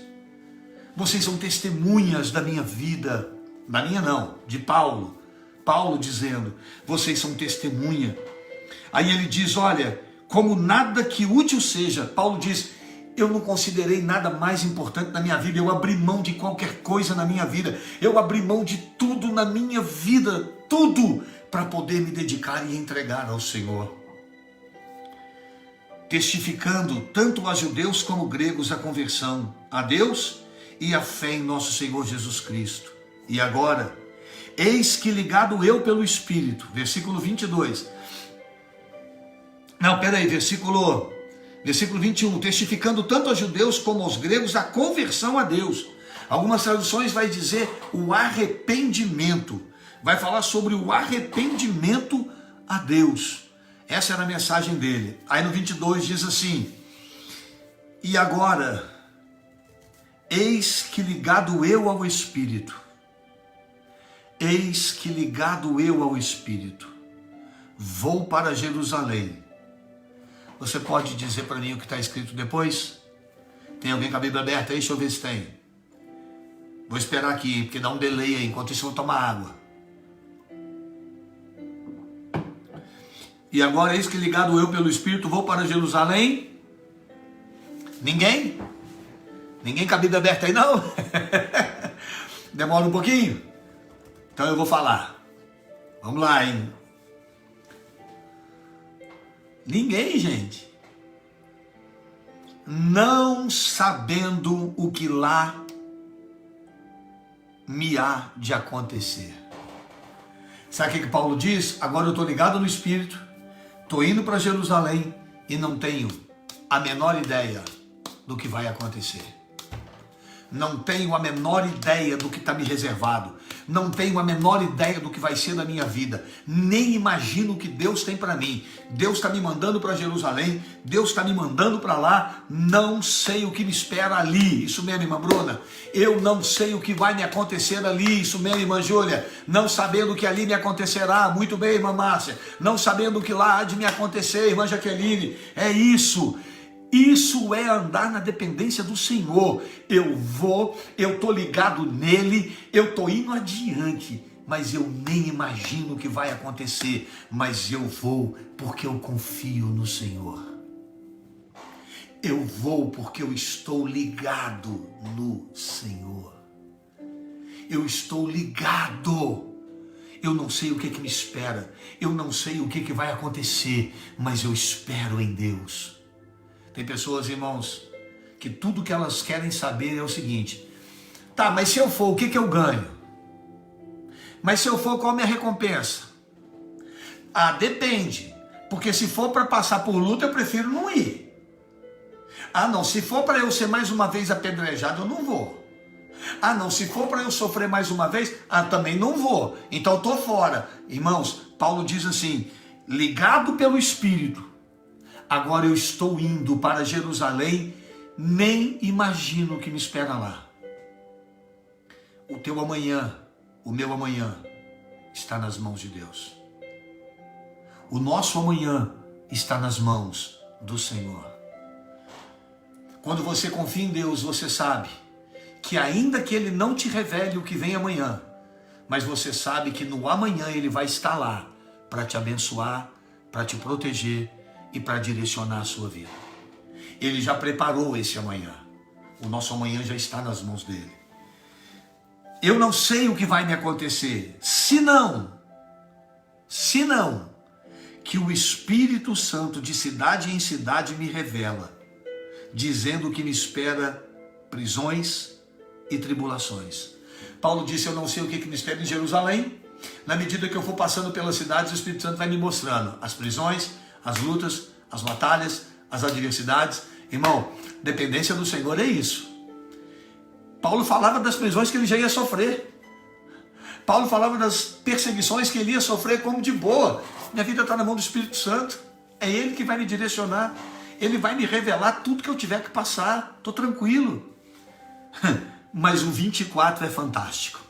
Vocês são testemunhas da minha vida. Da minha não, de Paulo. Paulo dizendo, vocês são testemunha. Aí ele diz, olha, como nada que útil seja, Paulo diz, eu não considerei nada mais importante na minha vida, eu abri mão de qualquer coisa na minha vida, eu abri mão de tudo na minha vida, tudo, para poder me dedicar e entregar ao Senhor. Testificando tanto a judeus como gregos a conversão a Deus e a fé em nosso Senhor Jesus Cristo. E agora, eis que ligado eu pelo Espírito, versículo 22, versículo 21, testificando tanto aos judeus como aos gregos a conversão a Deus. Algumas traduções vai dizer o arrependimento, vai falar sobre o arrependimento a Deus. Essa era a mensagem dele. Aí no 22 diz assim, e agora, eis que ligado eu ao Espírito, vou para Jerusalém. Você pode dizer para mim o que está escrito depois? Tem alguém com a Bíblia aberta aí? Deixa eu ver se tem. Vou esperar aqui, porque dá um delay aí. Enquanto isso eu vou tomar água. E agora, eis que ligado eu pelo Espírito, vou para Jerusalém. Ninguém? Ninguém com a Bíblia aberta aí, não? Demora um pouquinho? Então eu vou falar. Vamos lá, hein? Ninguém, gente, não sabendo o que lá me há de acontecer. Sabe o que Paulo diz? Agora eu estou ligado no Espírito, estou indo para Jerusalém e não tenho a menor ideia do que vai acontecer. Não tenho a menor ideia do que está me reservado. Não tenho a menor ideia do que vai ser na minha vida. Nem imagino o que Deus tem para mim. Deus está me mandando para Jerusalém. Deus está me mandando para lá. Não sei o que me espera ali. Isso mesmo, irmã Bruna. Eu não sei o que vai me acontecer ali. Isso mesmo, irmã Júlia. Não sabendo o que ali me acontecerá. Muito bem, irmã Márcia. Não sabendo o que lá há de me acontecer, irmã Jaqueline. É isso. Isso é andar na dependência do Senhor. Eu estou ligado nele, eu estou indo adiante, mas eu nem imagino o que vai acontecer, mas eu vou porque eu confio no Senhor. Eu vou porque eu estou ligado no Senhor. Eu estou ligado. Eu não sei o que me espera, eu não sei o que vai acontecer, mas eu espero em Deus. Tem pessoas, irmãos, que tudo que elas querem saber é o seguinte: tá, mas se eu for, o que eu ganho? Mas se eu for, qual a minha recompensa? Ah, depende, porque se for para passar por luta, eu prefiro não ir. Ah, não, se for para eu ser mais uma vez apedrejado, eu não vou. Ah, não, se for para eu sofrer mais uma vez, também não vou. Então eu estou fora. Irmãos, Paulo diz assim, ligado pelo Espírito, agora eu estou indo para Jerusalém, nem imagino o que me espera lá. O teu amanhã, o meu amanhã, está nas mãos de Deus. O nosso amanhã está nas mãos do Senhor. Quando você confia em Deus, você sabe que ainda que Ele não te revele o que vem amanhã, mas você sabe que no amanhã Ele vai estar lá para te abençoar, para te proteger e para direcionar a sua vida. Ele já preparou esse amanhã. O nosso amanhã já está nas mãos dele. Eu não sei o que vai me acontecer, se não, que o Espírito Santo de cidade em cidade me revela, dizendo que me espera prisões e tribulações. Paulo disse, eu não sei o que me espera em Jerusalém. Na medida que eu for passando pelas cidades, o Espírito Santo vai me mostrando as prisões, as lutas, as batalhas, as adversidades. Irmão, dependência do Senhor é isso. Paulo falava das prisões que ele já ia sofrer. Paulo falava das perseguições que ele ia sofrer como de boa. Minha vida está na mão do Espírito Santo. É Ele que vai me direcionar. Ele vai me revelar tudo que eu tiver que passar. Estou tranquilo. Mas o 24 é fantástico.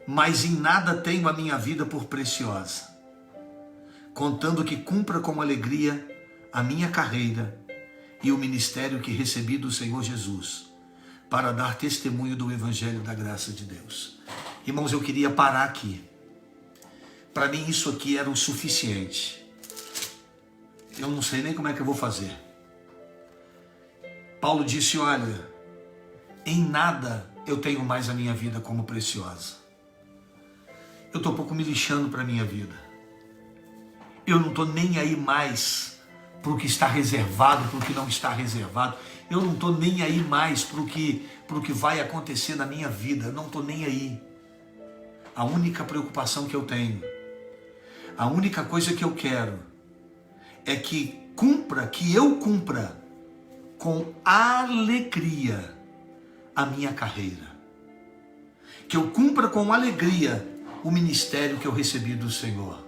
Mas em nada tenho a minha vida por preciosa, contando que cumpra com alegria a minha carreira e o ministério que recebi do Senhor Jesus, para dar testemunho do Evangelho da graça de Deus. Irmãos, eu queria parar aqui. Para mim isso aqui era o suficiente. Eu não sei nem como é que eu vou fazer. Paulo disse, olha, em nada eu tenho mais a minha vida como preciosa. Eu estou um pouco me lixando para a minha vida. Eu não estou nem aí mais para o que está reservado, para o que não está reservado. Eu não estou nem aí mais para o que vai acontecer na minha vida. Eu não estou nem aí. A única preocupação que eu tenho, a única coisa que eu quero é que eu cumpra com alegria a minha carreira. Que eu cumpra com alegria o ministério que eu recebi do Senhor.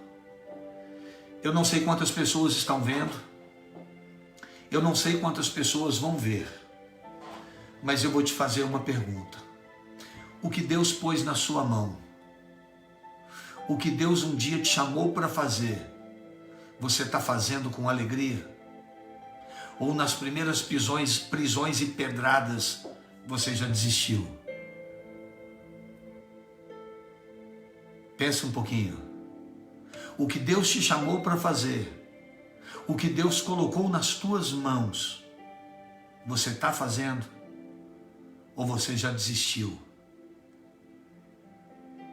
Eu não sei quantas pessoas estão vendo, eu não sei quantas pessoas vão ver, mas eu vou te fazer uma pergunta. O que Deus pôs na sua mão, o que Deus um dia te chamou para fazer, você está fazendo com alegria? Ou nas primeiras prisões e pedradas, você já desistiu? Pensa um pouquinho. O que Deus te chamou para fazer, o que Deus colocou nas tuas mãos, você está fazendo? Ou você já desistiu?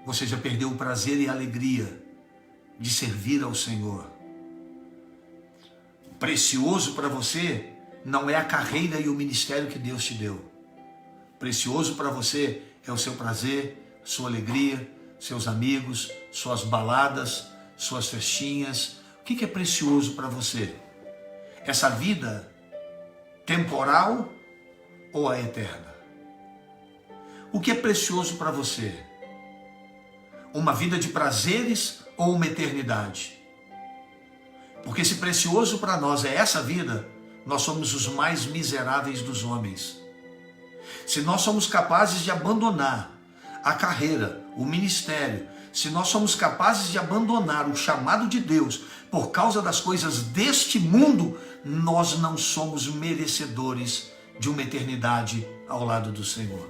você já perdeu o prazer e a alegria de servir ao Senhor. Precioso para você não é a carreira e o ministério que Deus te deu. Precioso para você é o seu prazer, sua alegria, seus amigos, suas baladas, suas festinhas. O que é precioso para você? Essa vida temporal ou a eterna? O que é precioso para você? Uma vida de prazeres ou uma eternidade? Porque se precioso para nós é essa vida, nós somos os mais miseráveis dos homens. Se nós somos capazes de abandonar a carreira, o ministério, se nós somos capazes de abandonar o chamado de Deus por causa das coisas deste mundo, nós não somos merecedores de uma eternidade ao lado do Senhor.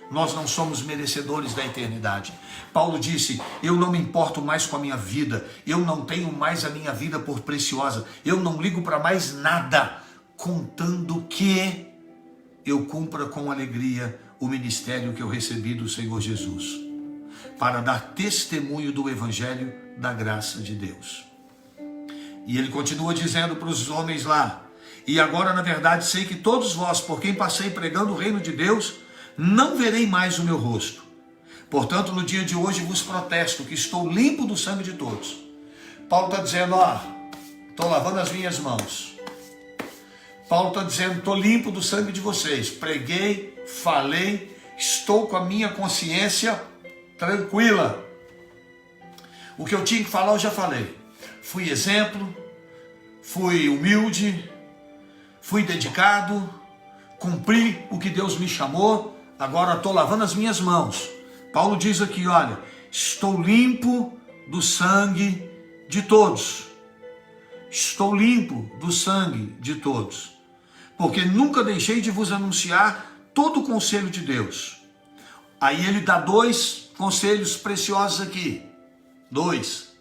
Nós não somos merecedores da eternidade. Paulo disse, eu não me importo mais com a minha vida, eu não tenho mais a minha vida por preciosa, eu não ligo para mais nada, contando que eu cumpra com alegria o ministério que eu recebi do Senhor Jesus, para dar testemunho do Evangelho da graça de Deus. E ele continua dizendo para os homens lá, e agora na verdade sei que todos vós, por quem passei pregando o reino de Deus, não verei mais o meu rosto. Portanto, no dia de hoje vos protesto que estou limpo do sangue de todos. Paulo está dizendo, estou lavando as minhas mãos. Paulo está dizendo, estou limpo do sangue de vocês. Preguei, falei, estou com a minha consciência tranquila. O que eu tinha que falar, eu já falei. Fui exemplo, fui humilde, fui dedicado, cumpri o que Deus me chamou. Agora estou lavando as minhas mãos. Paulo diz aqui, olha, estou limpo do sangue de todos. Estou limpo do sangue de todos. Porque nunca deixei de vos anunciar todo o conselho de Deus. Aí ele dá 2 conselhos preciosos aqui. 2.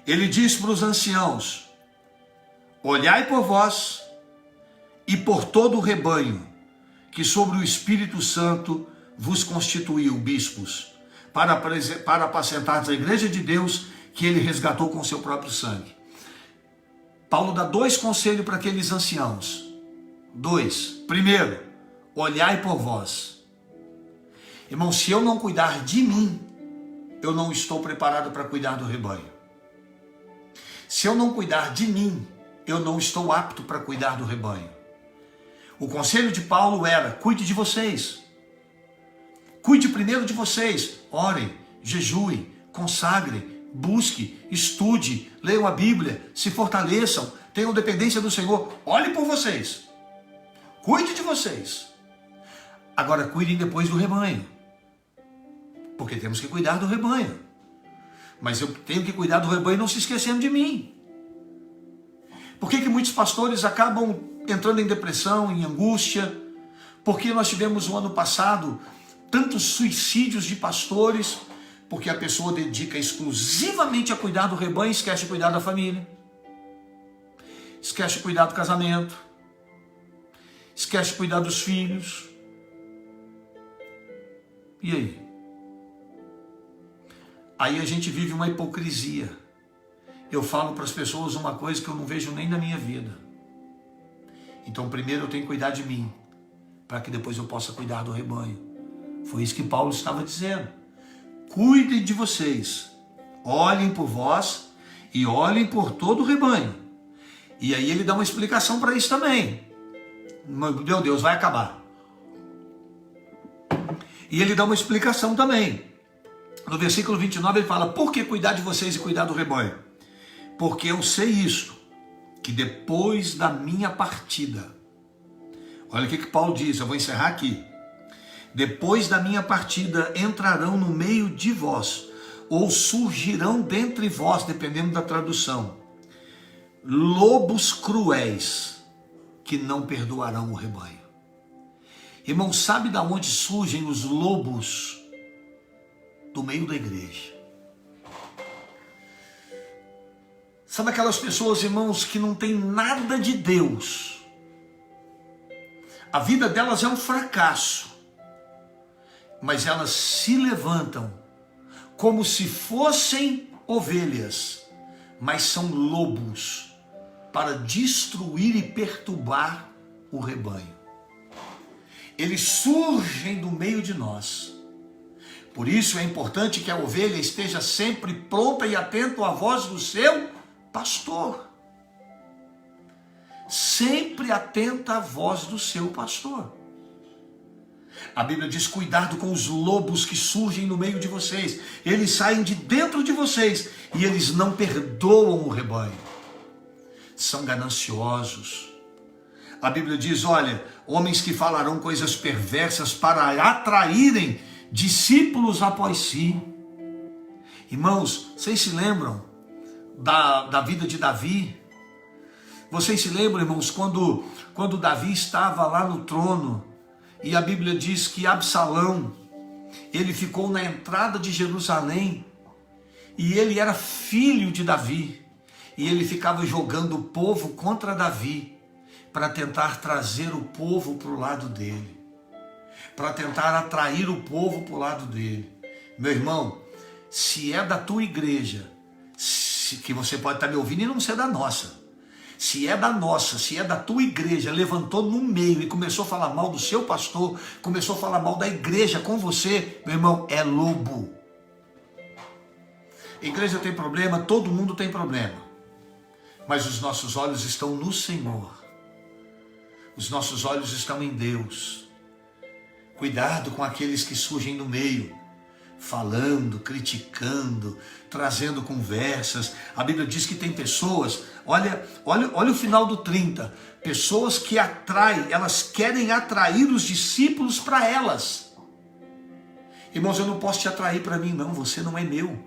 Ele diz para os anciãos, olhai por vós e por todo o rebanho, que sobre o Espírito Santo vos constituiu bispos, para apacentar a igreja de Deus, que ele resgatou com seu próprio sangue. Paulo dá 2 conselhos para aqueles anciãos. 2. Primeiro, olhai por vós. Irmão, se eu não cuidar de mim, eu não estou preparado para cuidar do rebanho. Se eu não cuidar de mim, eu não estou apto para cuidar do rebanho. O conselho de Paulo era, cuide de vocês. Cuide primeiro de vocês. Orem, jejuem, consagrem, busque, estude, leiam a Bíblia, se fortaleçam, tenham dependência do Senhor. Olhe por vocês. Cuide de vocês. Agora cuidem depois do rebanho. Porque temos que cuidar do rebanho. Mas eu tenho que cuidar do rebanho não se esquecendo de mim. Por que muitos pastores acabam entrando em depressão, em angústia? Porque nós tivemos no ano passado tantos suicídios de pastores, porque a pessoa dedica exclusivamente a cuidar do rebanho e esquece de cuidar da família. Esquece de cuidar do casamento. Esquece de cuidar dos filhos. E aí? Aí a gente vive uma hipocrisia. Eu falo para as pessoas uma coisa que eu não vejo nem na minha vida. Então primeiro eu tenho que cuidar de mim, para que depois eu possa cuidar do rebanho. Foi isso que Paulo estava dizendo. Cuidem de vocês, olhem por vós e olhem por todo o rebanho. E aí ele dá uma explicação para isso também. Meu Deus, vai acabar. E ele dá uma explicação também. No versículo 29 ele fala, por que cuidar de vocês e cuidar do rebanho? Porque eu sei isso, que depois da minha partida, olha o que Paulo diz, eu vou encerrar aqui. Depois da minha partida entrarão no meio de vós, ou surgirão dentre vós, dependendo da tradução, lobos cruéis, que não perdoarão o rebanho. Irmão, sabe de onde surgem os lobos? Do meio da igreja. Sabe aquelas pessoas, irmãos, que não tem nada de Deus? A vida delas é um fracasso. mas elas se levantam como se fossem ovelhas, mas são lobos para destruir e perturbar o rebanho. Eles surgem do meio de nós. Por isso é importante que a ovelha esteja sempre pronta e atenta à voz do seu pastor. Sempre atenta à voz do seu pastor. A Bíblia diz: cuidado com os lobos que surgem no meio de vocês. Eles saem de dentro de vocês e eles não perdoam o rebanho. São gananciosos. A Bíblia diz: olha, homens que falarão coisas perversas para atraírem discípulos após si. Irmãos, vocês se lembram da vida de Davi? Vocês se lembram, irmãos, quando Davi estava lá no trono, e a Bíblia diz que Absalão, ele ficou na entrada de Jerusalém, e ele era filho de Davi, e ele ficava jogando o povo contra Davi, para tentar trazer o povo para o lado dele, para tentar atrair o povo para o lado dele. Meu irmão, se é da tua igreja, que você pode estar me ouvindo e não ser da nossa, se é da nossa, se é da tua igreja, levantou no meio e começou a falar mal do seu pastor, começou a falar mal da igreja com você, meu irmão, é lobo. Igreja tem problema, todo mundo tem problema, mas os nossos olhos estão no Senhor, os nossos olhos estão em Deus. Cuidado com aqueles que surgem no meio, falando, criticando, trazendo conversas. A Bíblia diz que tem pessoas, olha o final do 30, pessoas que atraem, elas querem atrair os discípulos para elas. Irmãos, eu não posso te atrair para mim não, você não é meu.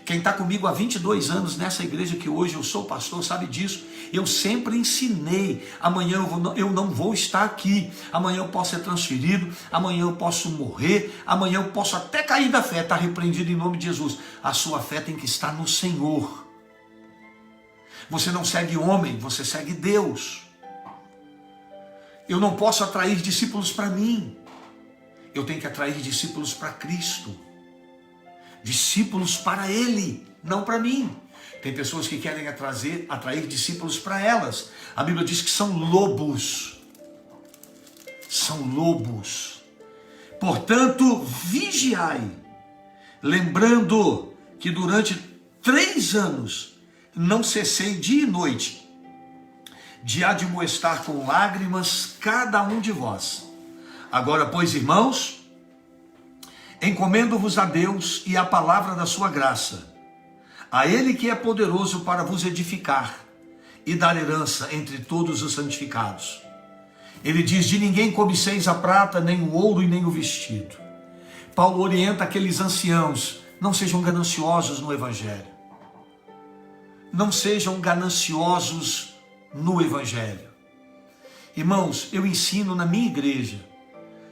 Quem está comigo há 22 anos nessa igreja que hoje eu sou pastor sabe disso. Eu sempre ensinei. Amanhã eu não vou estar aqui. Amanhã eu posso ser transferido. Amanhã eu posso morrer. Amanhã eu posso até cair da fé. Está repreendido em nome de Jesus. A sua fé tem que estar no Senhor. Você não segue homem, você segue Deus. Eu não posso atrair discípulos para mim. Eu tenho que atrair discípulos para Cristo. Discípulos para Ele, não para mim. Tem pessoas que querem atrair discípulos para elas. A Bíblia diz que são lobos. São lobos. Portanto, vigiai, lembrando que durante 3 anos não cessei dia e noite de admoestar com lágrimas cada um de vós. Agora, pois, irmãos, encomendo-vos a Deus e à palavra da sua graça, a Ele que é poderoso para vos edificar e dar herança entre todos os santificados. Ele diz: de ninguém cobiceis a prata, nem o ouro e nem o vestido. Paulo orienta aqueles anciãos: não sejam gananciosos no Evangelho. Não sejam gananciosos no Evangelho. Irmãos, eu ensino na minha igreja.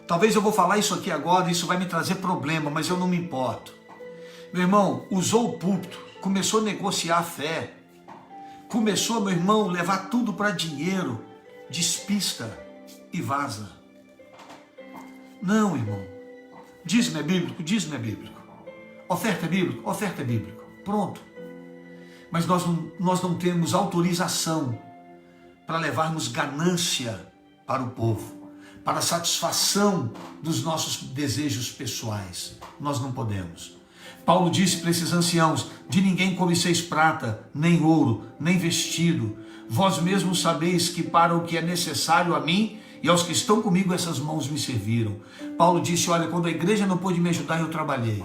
Talvez eu vou falar isso aqui agora, isso vai me trazer problema, mas eu não me importo. Meu irmão, usou o púlpito, começou a negociar a fé, começou, meu irmão, levar tudo para dinheiro, despista e vaza. Não, irmão. Dízimo é bíblico, dízimo é bíblico. Oferta é bíblico, oferta é bíblico. Pronto. Mas nós não temos autorização para levarmos ganância para o povo, para a satisfação dos nossos desejos pessoais. Nós não podemos. Paulo disse para esses anciãos: de ninguém cobiceis prata, nem ouro, nem vestido. Vós mesmos sabeis que para o que é necessário a mim e aos que estão comigo essas mãos me serviram. Paulo disse: olha, quando a igreja não pôde me ajudar, eu trabalhei.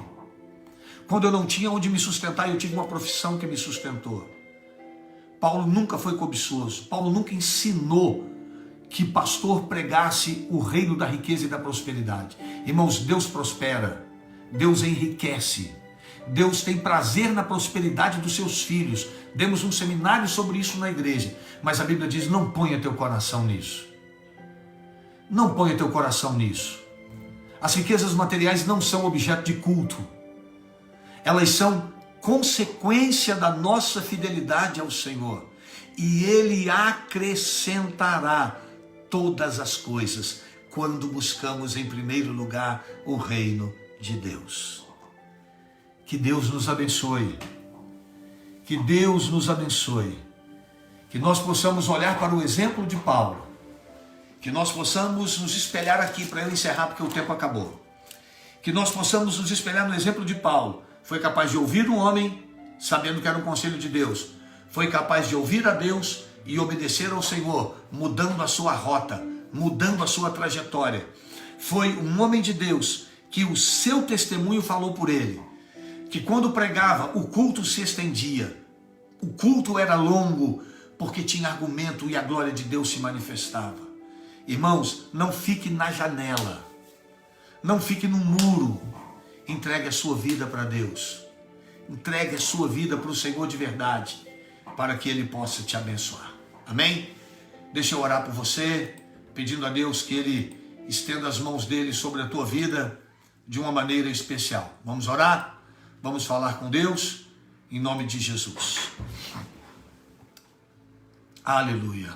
Quando eu não tinha onde me sustentar, eu tive uma profissão que me sustentou. Paulo nunca foi cobiçoso. Paulo nunca ensinou que pastor pregasse o reino da riqueza e da prosperidade. Irmãos, Deus prospera, Deus enriquece, Deus tem prazer na prosperidade dos seus filhos. Demos um seminário sobre isso na igreja, mas a Bíblia diz: não ponha teu coração nisso. Não ponha teu coração nisso. As riquezas materiais não são objeto de culto. Elas são consequência da nossa fidelidade ao Senhor. E Ele acrescentará todas as coisas. quando buscamos em primeiro lugar o reino de Deus. Que Deus nos abençoe. Que Deus nos abençoe. Que nós possamos olhar para o exemplo de Paulo. Que nós possamos nos espelhar aqui, para eu encerrar porque o tempo acabou. Que nós possamos nos espelhar no exemplo de Paulo. Foi capaz de ouvir um homem, sabendo que era um conselho de Deus. Foi capaz de ouvir a Deus e obedecer ao Senhor, mudando a sua rota, mudando a sua trajetória. Foi um homem de Deus que o seu testemunho falou por ele. Que quando pregava, o culto se estendia. O culto era longo, porque tinha argumento e a glória de Deus se manifestava. Irmãos, não fique na janela. Não fique no muro. Entregue a sua vida para Deus. Entregue a sua vida para o Senhor de verdade, para que Ele possa te abençoar. Amém? Deixa eu orar por você, pedindo a Deus que Ele estenda as mãos dele sobre a tua vida de uma maneira especial. Vamos orar? Vamos falar com Deus em nome de Jesus. Aleluia.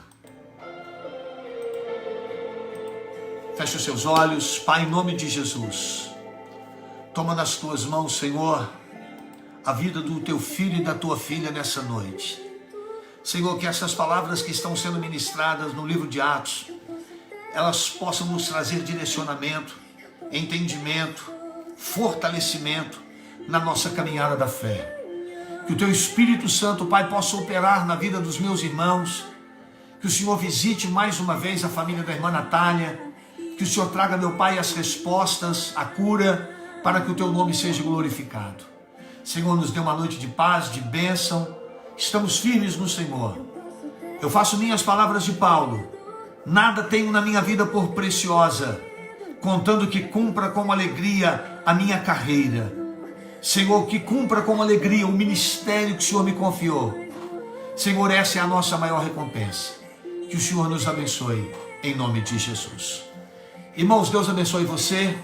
Feche os seus olhos. Pai, em nome de Jesus, toma nas tuas mãos, Senhor, a vida do teu filho e da tua filha nessa noite. Senhor, que essas palavras que estão sendo ministradas no livro de Atos, elas possam nos trazer direcionamento, entendimento, fortalecimento na nossa caminhada da fé. Que o teu Espírito Santo, Pai, possa operar na vida dos meus irmãos. Que o Senhor visite mais uma vez a família da irmã Natália. Que o Senhor traga, meu Pai, as respostas, a cura, para que o teu nome seja glorificado. Senhor, nos dê uma noite de paz, de bênção. Estamos firmes no Senhor. Eu faço minhas palavras de Paulo. Nada tenho na minha vida por preciosa, contando que cumpra com alegria a minha carreira. Senhor, que cumpra com alegria o ministério que o Senhor me confiou. Senhor, essa é a nossa maior recompensa. Que o Senhor nos abençoe, em nome de Jesus. Irmãos, Deus abençoe você.